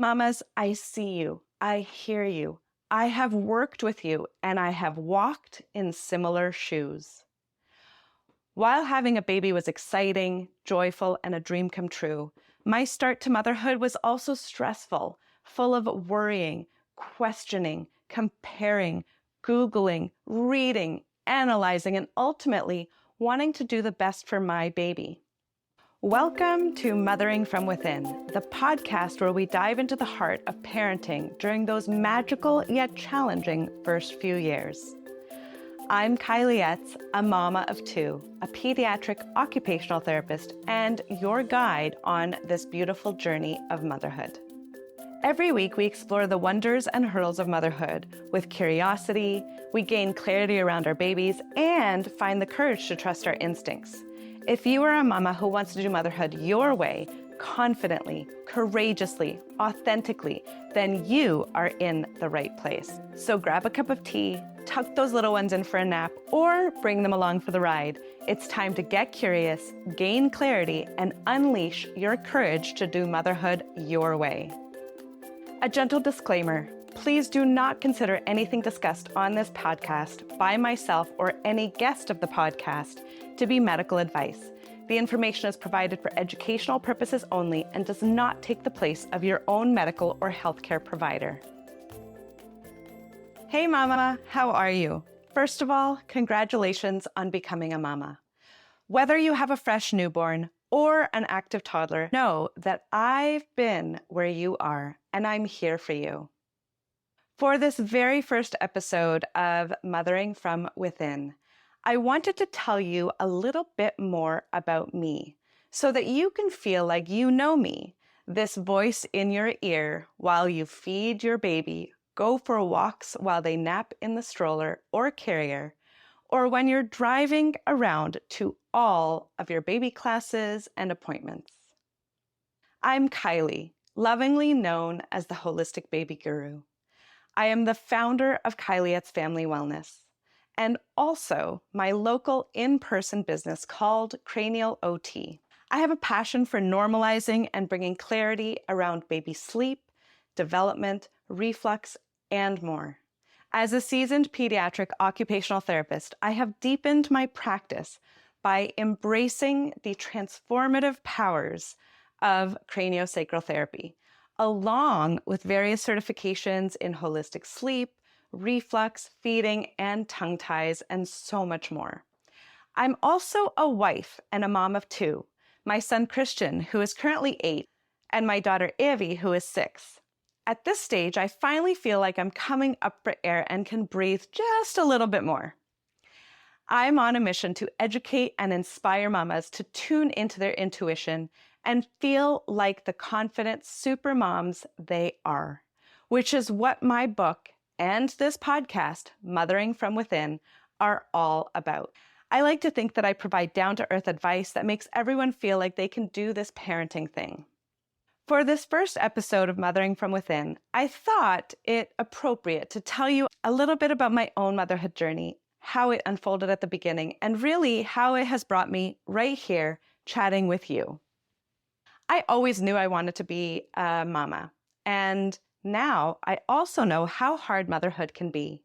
Mamas, I see you. I hear you. I have worked with you, and I have walked in similar shoes. While having a baby was exciting, joyful, and a dream come true, my start to motherhood was also stressful, full of worrying, questioning, comparing, Googling, reading, analyzing, and ultimately wanting to do the best for my baby. Welcome to Mothering from Within, the podcast where we dive into the heart of parenting during those magical yet challenging first few years. I'm Kaili, a mama of two, a pediatric occupational therapist, and your guide on this beautiful journey of motherhood. Every week, we explore the wonders and hurdles of motherhood. With curiosity, we gain clarity around our babies and find the courage to trust our instincts. If you are a mama who wants to do motherhood your way, confidently, courageously, authentically, then you are in the right place. So grab a cup of tea, tuck those little ones in for a nap, or bring them along for the ride. It's time to get curious, gain clarity, and unleash your courage to do motherhood your way. A gentle disclaimer, please do not consider anything discussed on this podcast by myself or any guest of the podcast to be medical advice. The information is provided for educational purposes only and does not take the place of your own medical or healthcare provider. Hey mama, how are you? First of all, congratulations on becoming a mama. Whether you have a fresh newborn or an active toddler, know that I've been where you are and I'm here for you. For this very first episode of Mothering from Within, I wanted to tell you a little bit more about me so that you can feel like you know me, this voice in your ear while you feed your baby, go for walks while they nap in the stroller or carrier, or when you're driving around to all of your baby classes and appointments. I'm Kaili, lovingly known as the Holistic Baby Guru. I am the founder of Kaili Family Wellness, and also my local in-person business called Cranial OT. I have a passion for normalizing and bringing clarity around baby sleep, development, reflux, and more. As a seasoned pediatric occupational therapist, I have deepened my practice by embracing the transformative powers of craniosacral therapy, along with various certifications in holistic sleep, reflux, feeding, and tongue ties, and so much more. I'm also a wife and a mom of two, my son Christian, who is currently 8, and my daughter Evie, who is 6. At this stage, I finally feel like I'm coming up for air and can breathe just a little bit more. I'm on a mission to educate and inspire mamas to tune into their intuition and feel like the confident super moms they are, which is what my book and this podcast, Mothering from Within, are all about. I like to think that I provide down-to-earth advice that makes everyone feel like they can do this parenting thing. For this first episode of Mothering from Within, I thought it appropriate to tell you a little bit about my own motherhood journey, how it unfolded at the beginning, and really how it has brought me right here chatting with you. I always knew I wanted to be a mama, and now I also know how hard motherhood can be.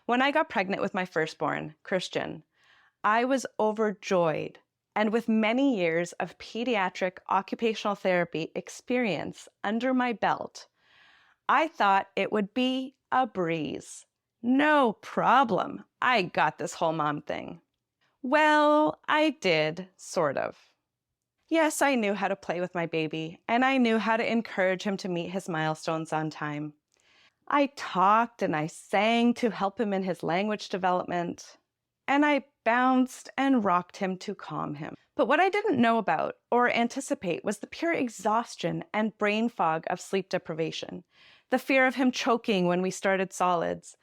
When I got pregnant with my firstborn, Christian, I was overjoyed. And with many years of pediatric occupational therapy experience under my belt, I thought it would be a breeze. No problem. I got this whole mom thing. Well, I did, sort of. Yes, I knew how to play with my baby, and I knew how to encourage him to meet his milestones on time. I talked and I sang to help him in his language development, and I bounced and rocked him to calm him. But what I didn't know about or anticipate was the pure exhaustion and brain fog of sleep deprivation, the fear of him choking when we started solids,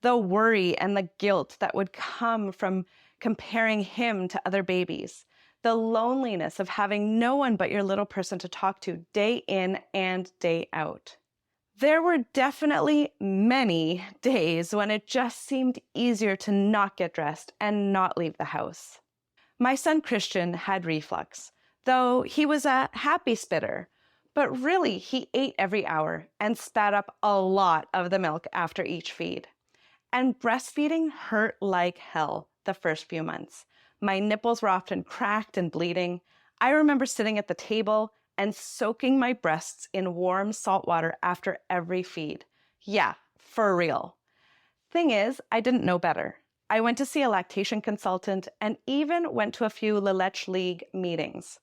the worry and the guilt that would come from comparing him to other babies, the loneliness of having no one but your little person to talk to day in and day out. There were definitely many days when it just seemed easier to not get dressed and not leave the house. My son Christian had reflux, though he was a happy spitter, But really, he ate every hour and spat up a lot of the milk after each feed. And breastfeeding hurt like hell the first few months. My nipples were often cracked and bleeding. I remember sitting at the table and soaking my breasts in warm salt water after every feed. Yeah, for real. Thing is, I didn't know better. I went to see a lactation consultant and even went to a few La Leche League meetings.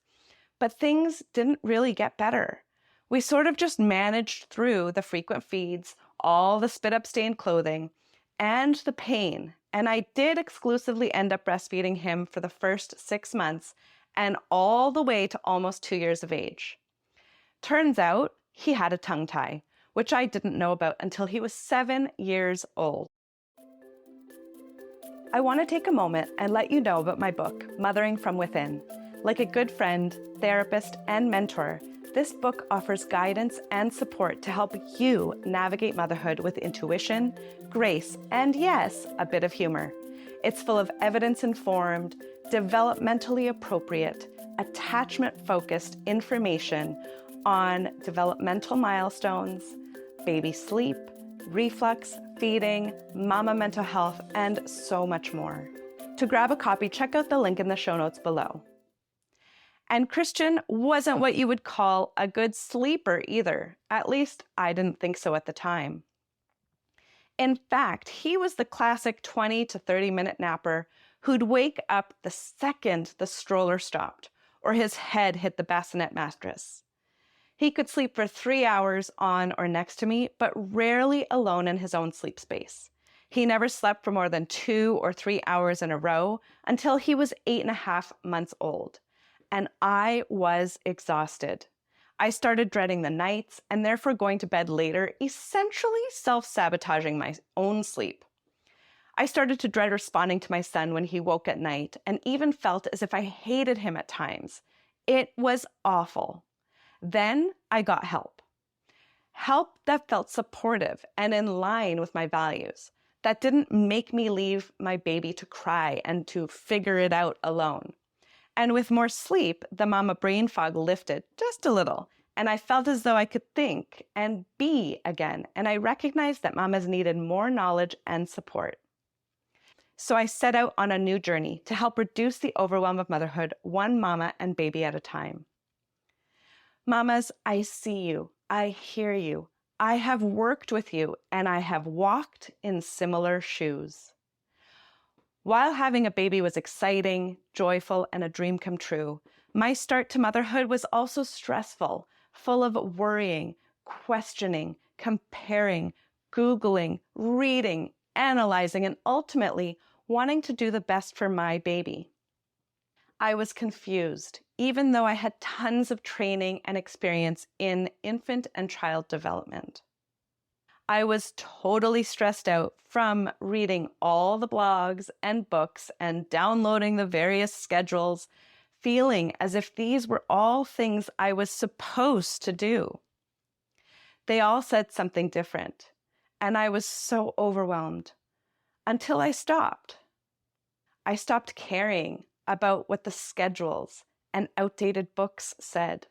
But things didn't really get better. We sort of just managed through the frequent feeds, all the spit-up stained clothing, and the pain. And I did exclusively end up breastfeeding him for the first 6 months and all the way to almost 2 years of age. Turns out he had a tongue tie, which I didn't know about until he was 7 years old. I want to take a moment and let you know about my book, Mothering from Within. Like a good friend, therapist, and mentor, this book offers guidance and support to help you navigate motherhood with intuition, grace, and yes, a bit of humor. It's full of evidence-informed, developmentally appropriate, attachment-focused information on developmental milestones, baby sleep, reflux, feeding, mama mental health, and so much more. To grab a copy, check out the link in the show notes below. And Christian wasn't what you would call a good sleeper either. At least I didn't think so at the time. In fact, he was the classic 20 to 30-minute napper who'd wake up the second the stroller stopped or his head hit the bassinet mattress. He could sleep for 3 hours on or next to me, but rarely alone in his own sleep space. He never slept for more than 2 or 3 hours in a row until he was 8.5 months old. And I was exhausted. I started dreading the nights and therefore going to bed later, essentially self-sabotaging my own sleep. I started to dread responding to my son when he woke at night and even felt as if I hated him at times. It was awful. Then I got help. Help that felt supportive and in line with my values, that didn't make me leave my baby to cry and to figure it out alone. And with more sleep, the mama brain fog lifted just a little, and I felt as though I could think and be again, and I recognized that mamas needed more knowledge and support. So I set out on a new journey to help reduce the overwhelm of motherhood, one mama and baby at a time. Mamas, I see you, I hear you, I have worked with you, and I have walked in similar shoes. While having a baby was exciting, joyful, and a dream come true, my start to motherhood was also stressful, full of worrying, questioning, comparing, Googling, reading, analyzing, and ultimately wanting to do the best for my baby. I was confused, even though I had tons of training and experience in infant and child development. I was totally stressed out from reading all the blogs and books and downloading the various schedules, feeling as if these were all things I was supposed to do. They all said something different, and I was so overwhelmed until I stopped. I stopped caring about what the schedules and outdated books said.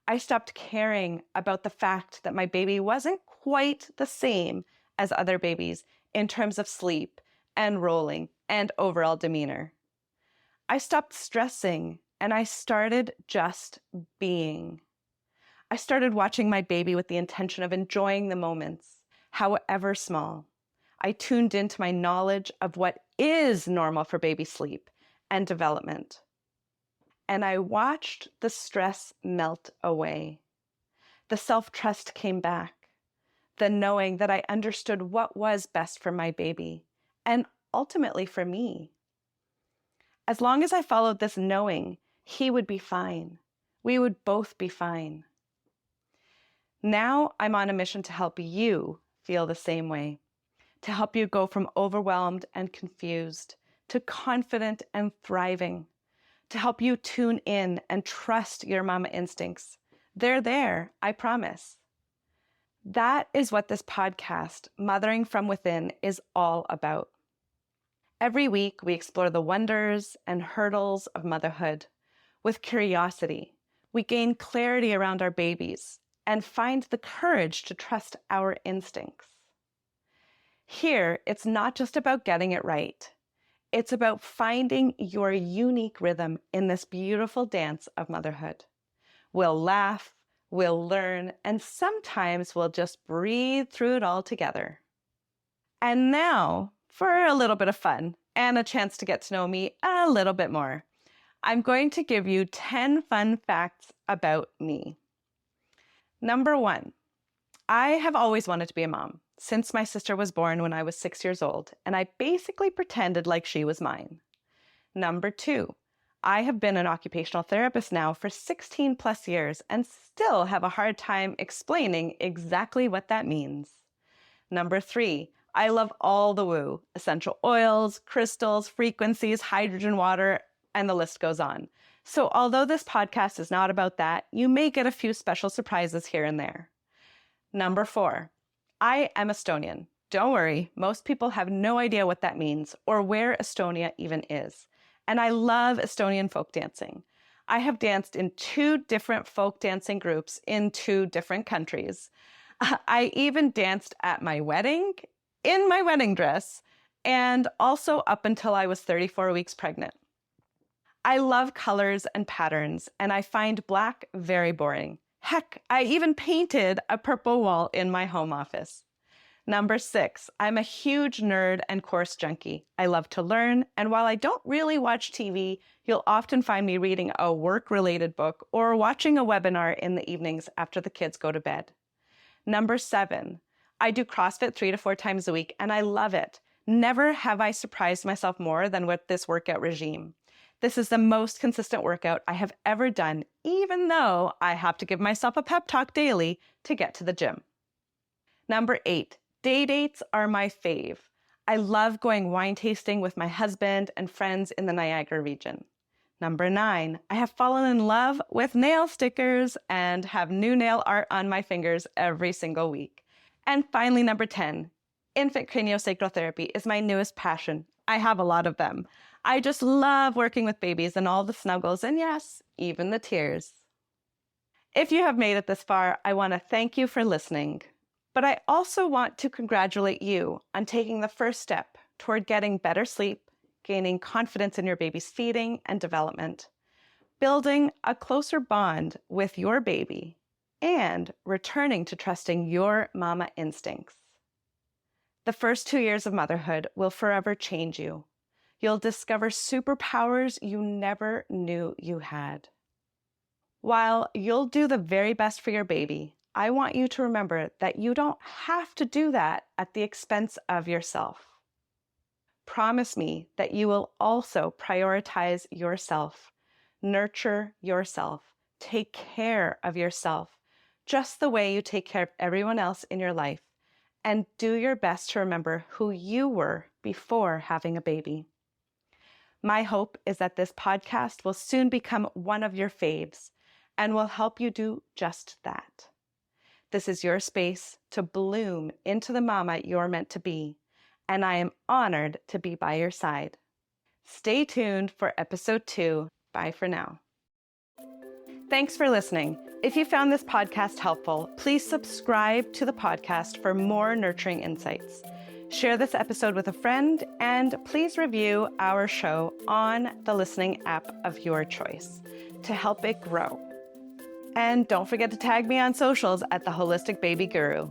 I stopped caring about the fact that my baby wasn't quite the same as other babies in terms of sleep and rolling and overall demeanor. I stopped stressing and I started just being. I started watching my baby with the intention of enjoying the moments, however small. I tuned into my knowledge of what is normal for baby sleep and development. And I watched the stress melt away. The self-trust came back, the knowing that I understood what was best for my baby, and ultimately for me. As long as I followed this knowing, he would be fine. We would both be fine. Now I'm on a mission to help you feel the same way, to help you go from overwhelmed and confused to confident and thriving, to help you tune in and trust your mama instincts. They're there, I promise. That is what this podcast, Mothering from Within, is all about. Every week, we explore the wonders and hurdles of motherhood with curiosity, We gain clarity around our babies and find the courage to trust our instincts. Here, it's not just about getting it right. It's about finding your unique rhythm in this beautiful dance of motherhood. We'll laugh, we'll learn, and sometimes we'll just breathe through it all together. And now, for a little bit of fun and a chance to get to know me a little bit more, I'm going to give you 10 fun facts about me. Number 1, I have always wanted to be a mom since my sister was born when I was 6 years old, and I basically pretended like she was mine. Number 2, I have been an occupational therapist now for 16 plus years and still have a hard time explaining exactly what that means. Number 3, I love all the woo, essential oils, crystals, frequencies, hydrogen water, and the list goes on. So although this podcast is not about that, you may get a few special surprises here and there. Number 4, I am Estonian. Don't worry, most people have no idea what that means or where Estonia even is. And I love Estonian folk dancing. I have danced in 2 different folk dancing groups in 2 different countries. I even danced at my wedding, in my wedding dress, and also up until I was 34 weeks pregnant. I love colors and patterns, and I find black very boring. Heck, I even painted a purple wall in my home office. Number 6, I'm a huge nerd and course junkie. I love to learn, and while I don't really watch TV, you'll often find me reading a work-related book or watching a webinar in the evenings after the kids go to bed. Number 7, I do CrossFit 3 to 4 times a week, and I love it. Never have I surprised myself more than with this workout regime. This is the most consistent workout I have ever done, even though I have to give myself a pep talk daily to get to the gym. Number 8, day dates are my fave. I love going wine tasting with my husband and friends in the Niagara region. Number 9, I have fallen in love with nail stickers and have new nail art on my fingers every single week. And finally, number 10, infant craniosacral therapy is my newest passion. I have a lot of them. I just love working with babies and all the snuggles and yes, even the tears. If you have made it this far, I want to thank you for listening. But I also want to congratulate you on taking the first step toward getting better sleep, gaining confidence in your baby's feeding and development, building a closer bond with your baby, and returning to trusting your mama instincts. The first 2 years of motherhood will forever change you. You'll discover superpowers you never knew you had. While you'll do the very best for your baby, I want you to remember that you don't have to do that at the expense of yourself. Promise me that you will also prioritize yourself, nurture yourself, take care of yourself, just the way you take care of everyone else in your life, and do your best to remember who you were before having a baby. My hope is that this podcast will soon become one of your faves and will help you do just that. This is your space to bloom into the mama you're meant to be, and I am honored to be by your side. Stay tuned for episode 2. Bye for now. Thanks for listening. If you found this podcast helpful, please subscribe to the podcast for more nurturing insights. Share this episode with a friend, and please review our show on the listening app of your choice to help it grow. And don't forget to tag me on socials at The Holistic Baby Guru.